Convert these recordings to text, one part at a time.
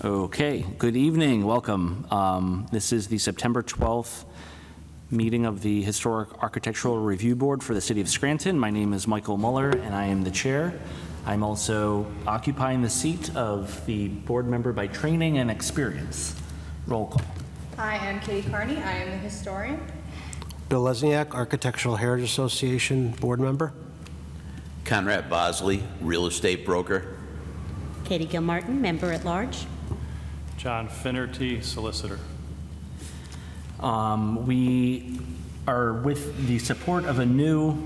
Okay, good evening, welcome. This is the September 12th meeting of the Historic Architectural Review Board for the City of Scranton. My name is Michael Muller and I am the chair. I'm also occupying the seat of the board member by training and experience. Roll call. Hi, I'm Katie Carney. I am the historian. Bill Lesniak, Architectural Heritage Association board member. Conrad Bosley, real estate broker. Katie Gilmartin, member at large. John Finnerty, solicitor. We are with the support of a new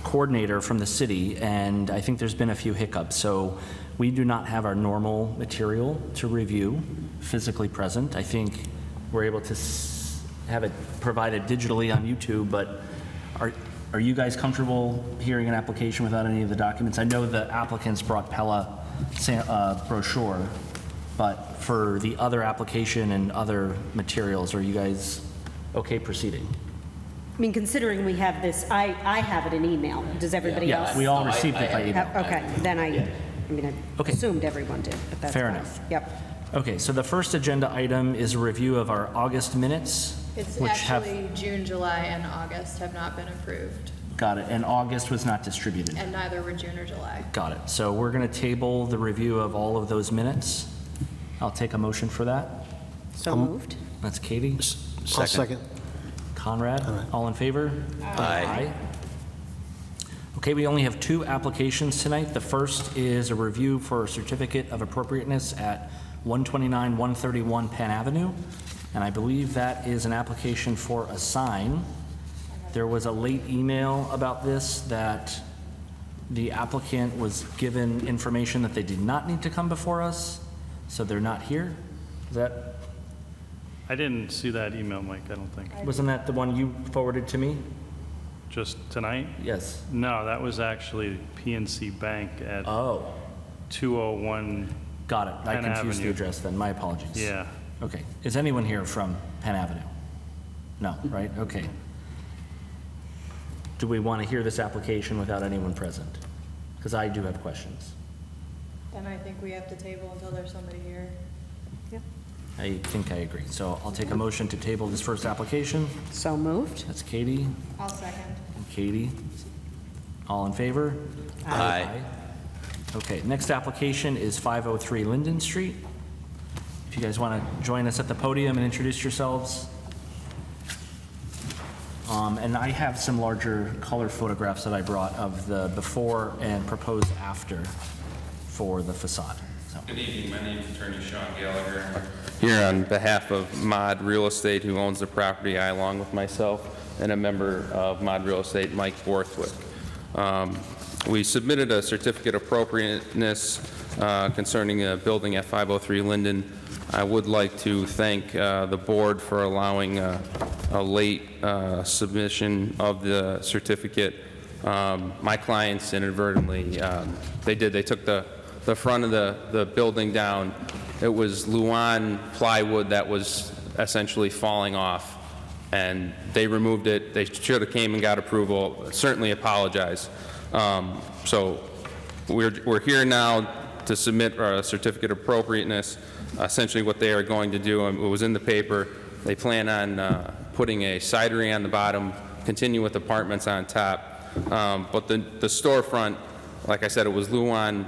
coordinator from the city, and I think there's been a few hiccups. So we do not have our normal material to review physically present. I think we're able to have it provided digitally on YouTube, but are you guys comfortable hearing an application without any of the documents? I know the applicants brought Pella brochure, but for the other application and other materials, are you guys okay proceeding? I mean, considering we have this, I have it in email. Does everybody else? Yes, we all received it by email. Okay, then I assumed everyone did, but that's Fair fine. enough. Yep. Okay, so the first agenda item is a review of our August minutes. It's which actually June, July, and August have not been approved, Got it, and August was not distributed. and neither were June or July. Got it, so we're gonna table the review of all of those minutes. I'll take a motion for that. So moved. That's Katie. I'll second. Conrad, all in favor? Aye. Okay, we only have two applications tonight. The first is a review for a certificate of appropriateness at 129 131 Penn Avenue, and I believe that is an application for a sign. There was a late email about this that the applicant was given information that they did not need to come before us, so they're not here. Is that, I didn't see that email, Mike, I don't think. wasn't that the one you forwarded to me? Just tonight? Yes. No, that was actually PNC Bank at Oh, 201. got it. I Penn confused the Avenue. address then. My apologies. Yeah. Okay. Is anyone here from Penn Avenue? No, right? Okay. Do we want to hear this application without anyone present? Because I do have questions. Then I think we have to table until there's somebody here. I think I agree. So I'll take a motion to table this first application. So moved. That's Katie. I'll second. Katie. All in favor? Aye. Okay, next application is 503 Linden Street. If you guys want to join us at the podium and introduce yourselves. And I have some larger color photographs that I brought of the before and proposed after for the facade. So, Good evening, my name is Attorney Sean Gallagher. Here on behalf of Mod Real Estate, who owns the property, I, along with myself, and a member of Mod Real Estate, Mike Borthwick. We submitted a certificate of appropriateness concerning a building at 503 Linden. I would like to thank the board for allowing a late submission of the certificate. My clients inadvertently, they took the front of the building down. It was Lyon plywood that was essentially falling off, and they removed it. They should have came and got approval. Certainly apologize. So we're here now to submit a certificate of appropriateness. Essentially what they are going to do, and it was in the paper, they plan on putting a cidery on the bottom, continue with apartments on top. But the storefront, like I said, it was Lyon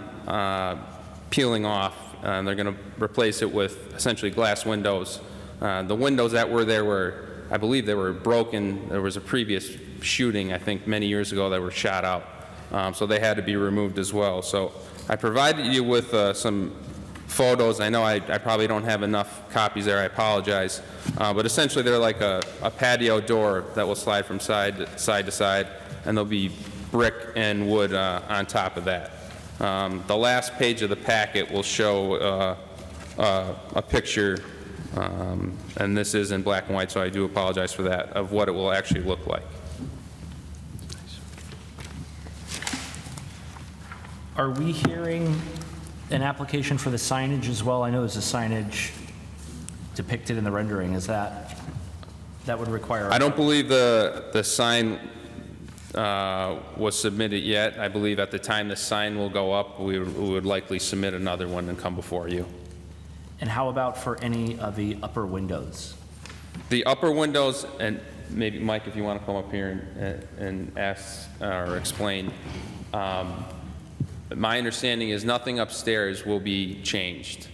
peeling off, and they're going to replace it with essentially glass windows. The windows that were there were, I believe they were broken. There was a previous shooting, I think many years ago, that were shot out. So they had to be removed as well. So I provided you with some photos. I know I probably don't have enough copies there. I apologize. But essentially they're like a patio door that will slide from side to side, and there'll be brick and wood on top of that. The last page of the packet will show a picture, and this is in black and white, so I do apologize for that, of what it will actually look like. are we hearing an application for the signage as well? I know there's a signage depicted in the rendering. Is that would require? I don't believe the sign was submitted yet. I believe at the time the sign will go up, we would likely submit another one and come before you. And how about for any of the upper windows? The upper windows, and maybe Mike, if you want to come up here and ask or explain, my understanding is nothing upstairs will be changed.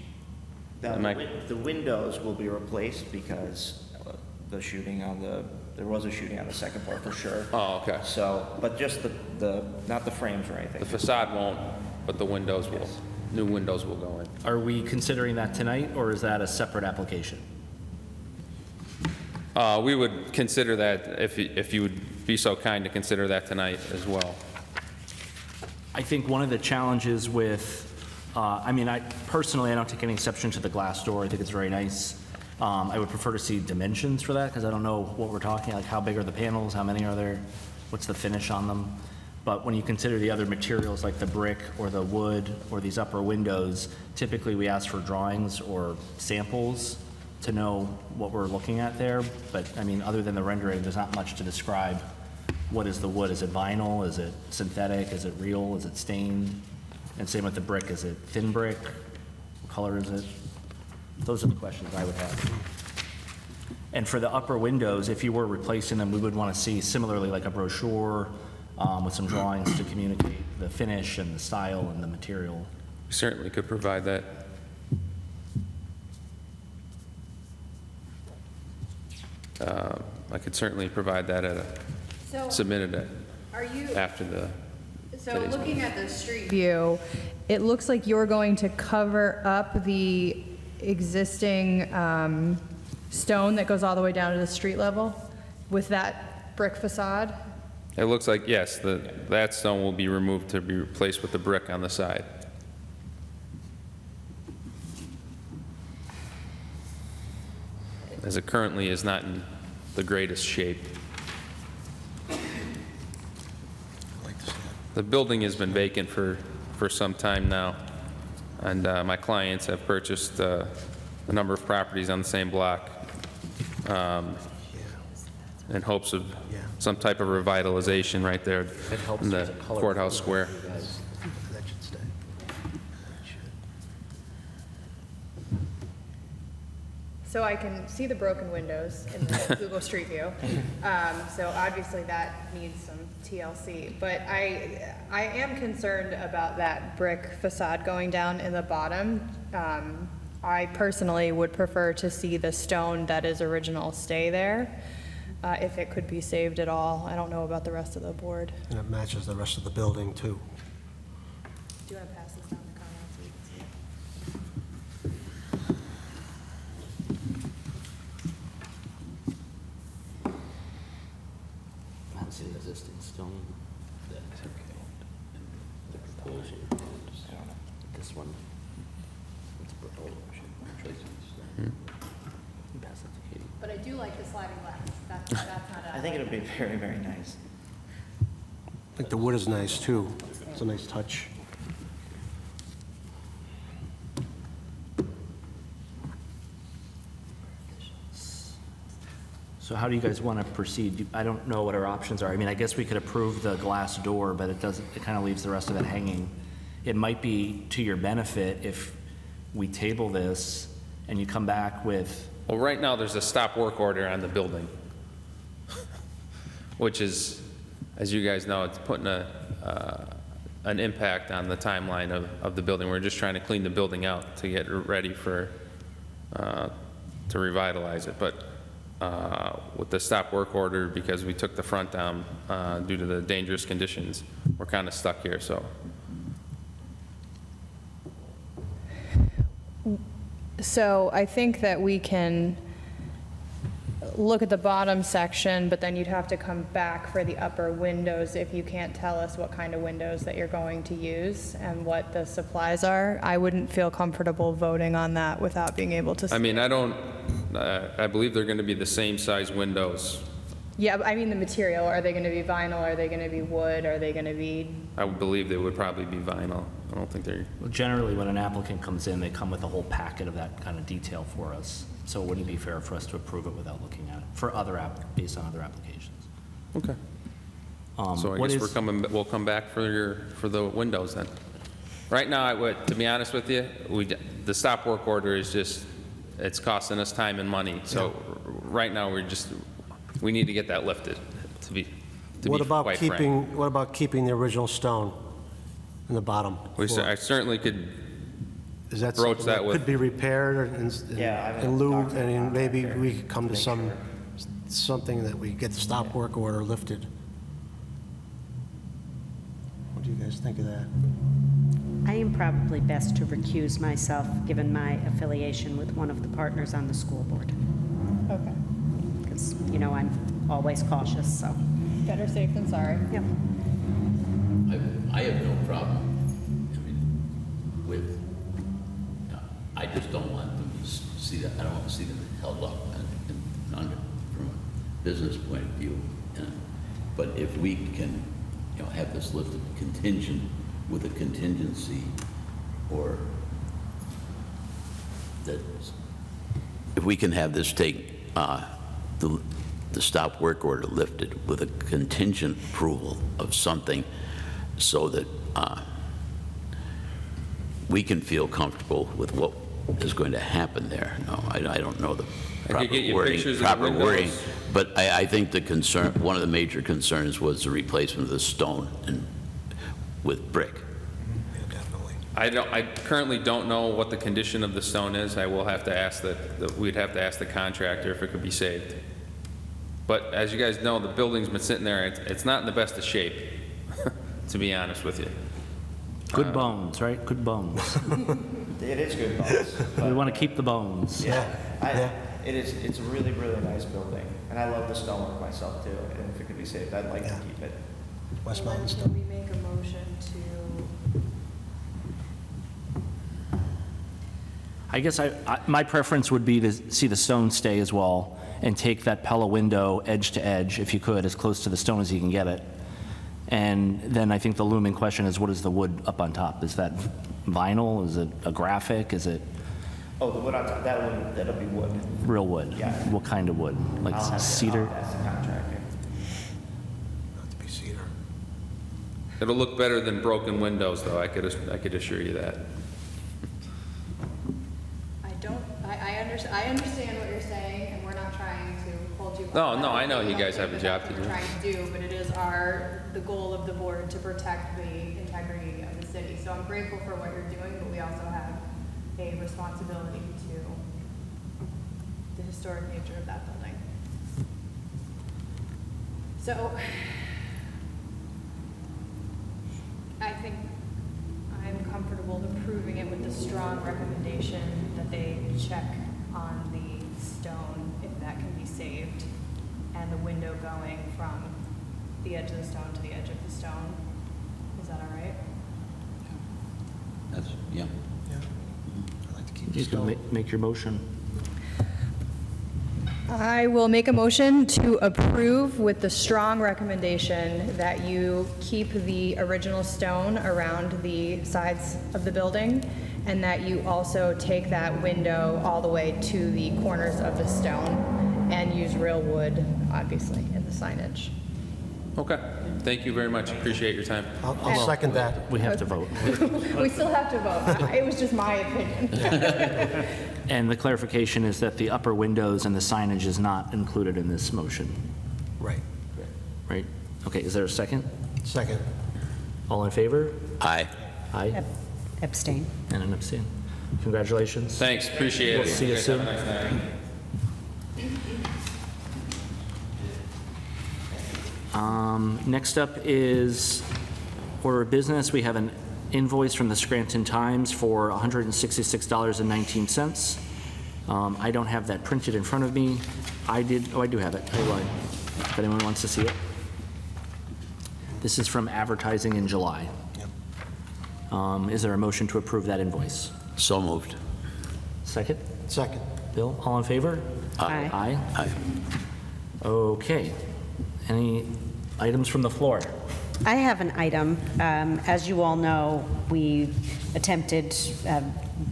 Am I- The windows will be replaced because there was a shooting on the second floor for sure. Oh, okay. So, but just not the frames or anything. The facade won't, but the windows will. New windows will go in. Are we considering that tonight, or is that a separate application? We would consider that, if you would be so kind to consider that tonight as well. I think one of the challenges with, I personally, I don't take any exception to the glass door. I think it's very nice. I would prefer to see dimensions for that, because I don't know what we're talking, like how big are the panels, how many are there, what's the finish on them? But when you consider the other materials like the brick or the wood or these upper windows, typically we ask for drawings or samples to know what we're looking at there. But I mean, other than the rendering, there's not much to describe. What is the wood? Is it vinyl? Is it synthetic? Is it real? Is it stained? And same with the brick. Is it thin brick? What color is it? Those are the questions I would have. And for the upper windows, if you were replacing them, we would want to see similarly like a brochure with some drawings to communicate the finish and the style and the material. We certainly could provide that. I could certainly provide that submitted it Are you, after the so today's looking meeting. at the street view, it looks like you're going to cover up the existing stone that goes all the way down to the street level with that brick facade? It looks like, yes, that stone will be removed to be replaced with the brick on the side. As it currently is not in the greatest shape. The building has been vacant for some time now, and my clients have purchased a number of properties on the same block in hopes of some type of revitalization right there in the courthouse square. That should stay. So I can see the broken windows in the Google Street View. So obviously that needs some TLC. But I am concerned about that brick facade going down in the bottom. I personally would prefer to see the stone that is original stay there, if it could be saved at all. I don't know about the rest of the board. And it matches the rest of the building, too. Do you want to pass this down to Conrad so you can see it? I haven't seen the existing stone. The proposal. This one. It's proposal. Pass that to Katie. But I do like the sliding glass. That's not a. I think it'll be very, very nice. I think the wood is nice, too. It's a nice touch. So how do you guys want to proceed? I don't know what our options are. I mean, I guess we could approve the glass door, but it kind of leaves the rest of it hanging. It might be to your benefit if we table this and you come back with, Well, right now, there's a stop work order on the building, which is, as you guys know, it's putting an impact on the timeline of the building. We're just trying to clean the building out to get it ready for, to revitalize it. But with the stop work order, because we took the front down due to the dangerous conditions, we're kind of stuck here, so. So I think that we can look at the bottom section, but then you'd have to come back for the upper windows if you can't tell us what kind of windows that you're going to use and what the supplies are. I wouldn't feel comfortable voting on that without being able to see. I mean, I believe they're going to be the same size windows. Yeah, but I mean the material. Are they going to be vinyl? Are they going to be wood? Are they going to be? I would believe they would probably be vinyl. I don't think they're, well, generally when an applicant comes in, they come with a whole packet of that kind of detail for us. So it wouldn't be fair for us to approve it without looking at it, based on other applications. okay. So I what guess is- we'll come back for the windows then. Right now, to be honest with you, the stop work order is just, it's costing us time and money. So right now, we need to get that lifted, to be What about quite frank. keeping the original stone in the bottom floor? I certainly could, Is that broach something that with- could be repaired Yeah, I in lieu, talked to the and maybe contractor we could come to make some, sure. something that we get the stop work order lifted. What do you guys think of that? I am probably best to recuse myself, given my affiliation with one of the partners on the school board, Okay. because, you know, I'm always cautious, so. Better safe than sorry. Yep. I have no problem, I mean, with, I just don't want them to see that, I don't want to see them held up and under, from a business point of view. But if we can, have this lifted contingent with a contingency, or that, if we can have this take, the stop work order lifted with a contingent approval of something, so that we can feel comfortable with what is going to happen there. No, I don't know the I proper could get you wording, pictures of the windows. but I think the concern, one of the major concerns was the replacement of the stone and with brick. Yeah, definitely. I currently don't know what the condition of the stone is. I will have to ask we'd have to ask the contractor if it could be saved. But as you guys know, the building's been sitting there, it's not in the best of shape, to be honest with you. Good bones, right? Good bones. It is good bones. We but, want to keep the bones. Yeah, Yeah. it's a really, really nice building, and I love the stonework myself too, and if it could be saved, I'd like to Yeah. keep it. West Well, Mountain then stone. Can we make a motion to, I guess my preference would be to see the stone stay as well, and take that Pella window edge to edge, if you could, as close to the stone as you can get it. And then I think the looming question is, what is the wood up on top? Is that vinyl? Is it a graphic? Is it Oh, the wood on top, that'll be wood. real wood? Yeah. What kind of wood? Like I'll have to- cedar? I'll ask the contractor. Not to be cedar. It'll look better than broken windows, though, I could assure you that. I understand what you're saying, and we're not trying to hold you. No, up. no, I know you don't guys think have a that job that's to what do. we're trying to do, but it is the goal of the board to protect the integrity of the city. So I'm grateful for what you're doing, but we also have a responsibility to the historic nature of that building. So I think I'm comfortable approving it with the strong recommendation that they check on the stone, if that can be saved, and the window going from the edge of the stone to the edge of the stone. Is that all right? That's, yeah. Yeah. I'd like to keep the You can stone. make your motion. I will make a motion to approve with the strong recommendation that you keep the original stone around the sides of the building, and that you also take that window all the way to the corners of the stone and use real wood, obviously, in the signage. Okay, thank you very much, appreciate your time. I'll second that. We have to vote. We still have to vote. It was just my opinion. And the clarification is that the upper windows and the signage is not included in this motion, Right. right? Okay, is there a second? Second. All in favor? Aye. Aye. Abstain. And an abstain. Congratulations. Thanks, appreciate it. We'll see you guys have a soon. nice night. Next up is order of business. We have an invoice from the Scranton Times for $166.19. I don't have that printed in front of me. I do have it. I lied. If anyone wants to see it. This is from advertising in July. Yep. Is there a motion to approve that invoice? So moved. Second? Second. Bill, all in favor? Aye. Aye. Aye. Okay. Any items from the floor? I have an item. As you all know, we attempted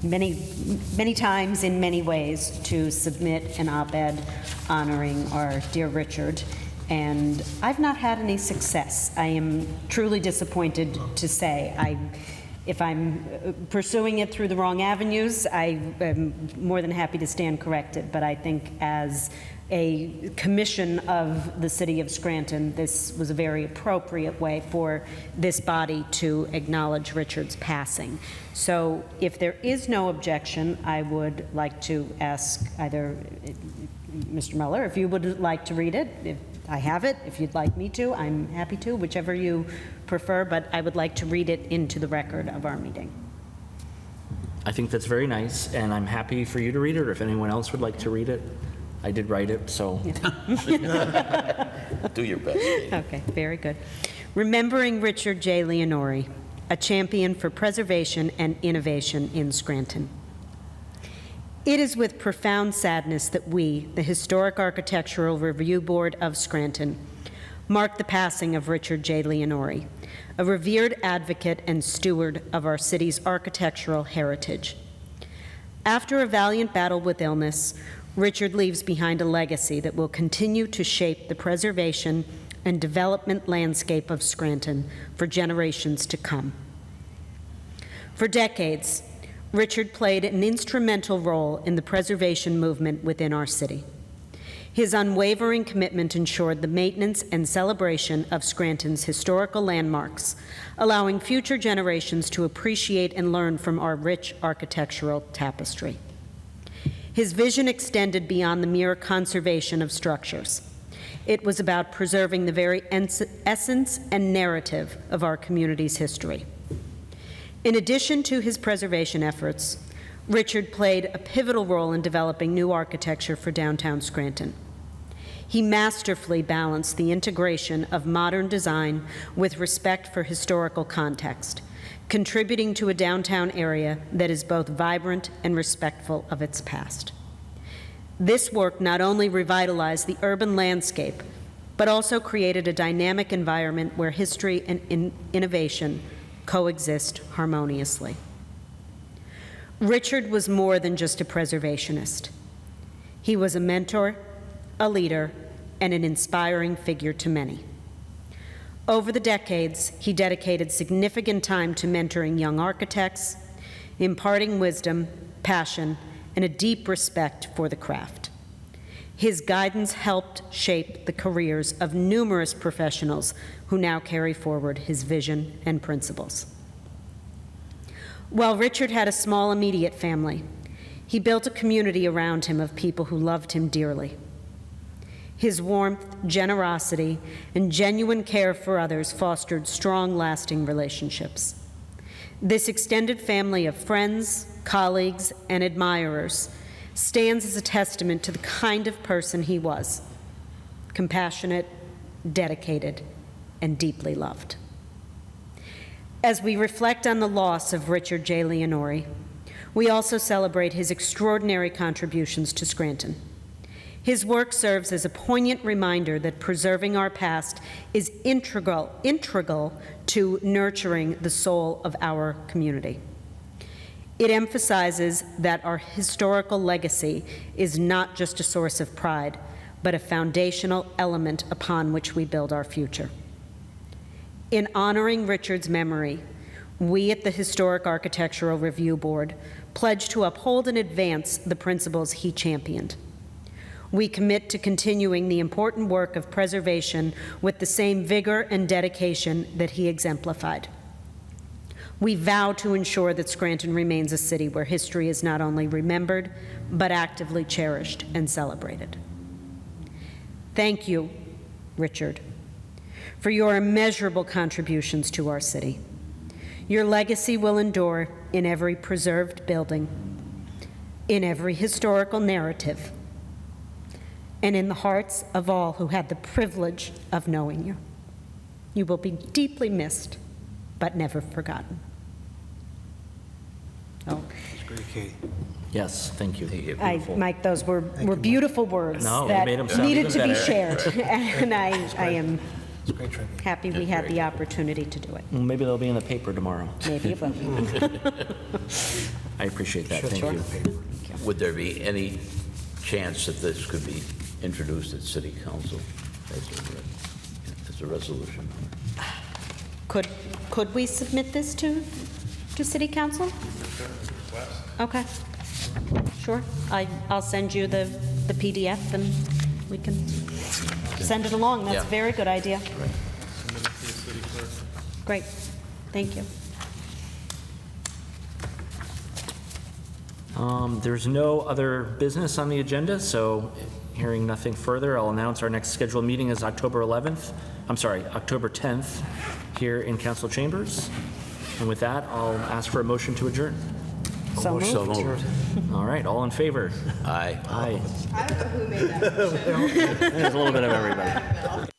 many times in many ways to submit an op-ed honoring our dear Richard, and I've not had any success. I am truly disappointed to say. if I'm pursuing it through the wrong avenues, I am more than happy to stand corrected. But I think as a commission of the City of Scranton, this was a very appropriate way for this body to acknowledge Richard's passing. So if there is no objection, I would like to ask either Mr. Muller, if you would like to read it. If I have it, if you'd like me to, I'm happy to, whichever you prefer, but I would like to read it into the record of our meeting. I think that's very nice, and I'm happy for you to read it, or if anyone else would like to read it. I did write it, so. Do your best, Dave. Okay, very good. Remembering Richard J. Leonori, a champion for preservation and innovation in Scranton. It is with profound sadness that we, the Historic Architectural Review Board of Scranton, mark the passing of Richard J. Leonori, a revered advocate and steward of our city's architectural heritage. After a valiant battle with illness, Richard leaves behind a legacy that will continue to shape the preservation and development landscape of Scranton for generations to come. For decades, Richard played an instrumental role in the preservation movement within our city. His unwavering commitment ensured the maintenance and celebration of Scranton's historical landmarks, allowing future generations to appreciate and learn from our rich architectural tapestry. His vision extended beyond the mere conservation of structures. It was about preserving the very essence and narrative of our community's history. In addition to his preservation efforts, Richard played a pivotal role in developing new architecture for downtown Scranton. He masterfully balanced the integration of modern design with respect for historical context, contributing to a downtown area that is both vibrant and respectful of its past. This work not only revitalized the urban landscape, but also created a dynamic environment where history and innovation coexist harmoniously. Richard was more than just a preservationist. He was a mentor, a leader, and an inspiring figure to many. Over the decades, he dedicated significant time to mentoring young architects, imparting wisdom, passion, and a deep respect for the craft. His guidance helped shape the careers of numerous professionals who now carry forward his vision and principles. While Richard had a small immediate family, he built a community around him of people who loved him dearly. His warmth, generosity, and genuine care for others fostered strong, lasting relationships. This extended family of friends, colleagues, and admirers stands as a testament to the kind of person he was: compassionate, dedicated, and deeply loved. As we reflect on the loss of Richard J. Leonori, we also celebrate his extraordinary contributions to Scranton. His work serves as a poignant reminder that preserving our past is integral to nurturing the soul of our community. It emphasizes that our historical legacy is not just a source of pride, but a foundational element upon which we build our future. In honoring Richard's memory, we at the Historic Architectural Review Board pledge to uphold and advance the principles he championed. We commit to continuing the important work of preservation with the same vigor and dedication that he exemplified. We vow to ensure that Scranton remains a city where history is not only remembered, but actively cherished and celebrated. Thank you, Richard, for your immeasurable contributions to our city. Your legacy will endure in every preserved building, in every historical narrative, and in the hearts of all who had the privilege of knowing you. You will be deeply missed, but never forgotten. Oh, That's great, Katie. Yes, thank you. Mike, those were beautiful words No, they that made 'em sound needed even to be better. shared. And I am It's a great tribute. happy we had the opportunity to do it. Well, maybe they'll be in the paper tomorrow. Maybe it will be. I appreciate that, Sure, thank it's you. on the paper. Would there be any chance that this could be introduced at city council as a resolution? Could we submit this to to City Council? Okay, sure. I'll send you the PDF and we can send it along. That's a Yeah. very good idea. Submit it to the city clerk. Great, thank you. There's no other business on the agenda, so hearing nothing further, I'll announce our next scheduled meeting is October 10th, here in council chambers. And with that, I'll ask for a motion to adjourn. So moved. All right, all in favor? Aye. Aye. I don't know who made that motion. There's a little bit of everybody.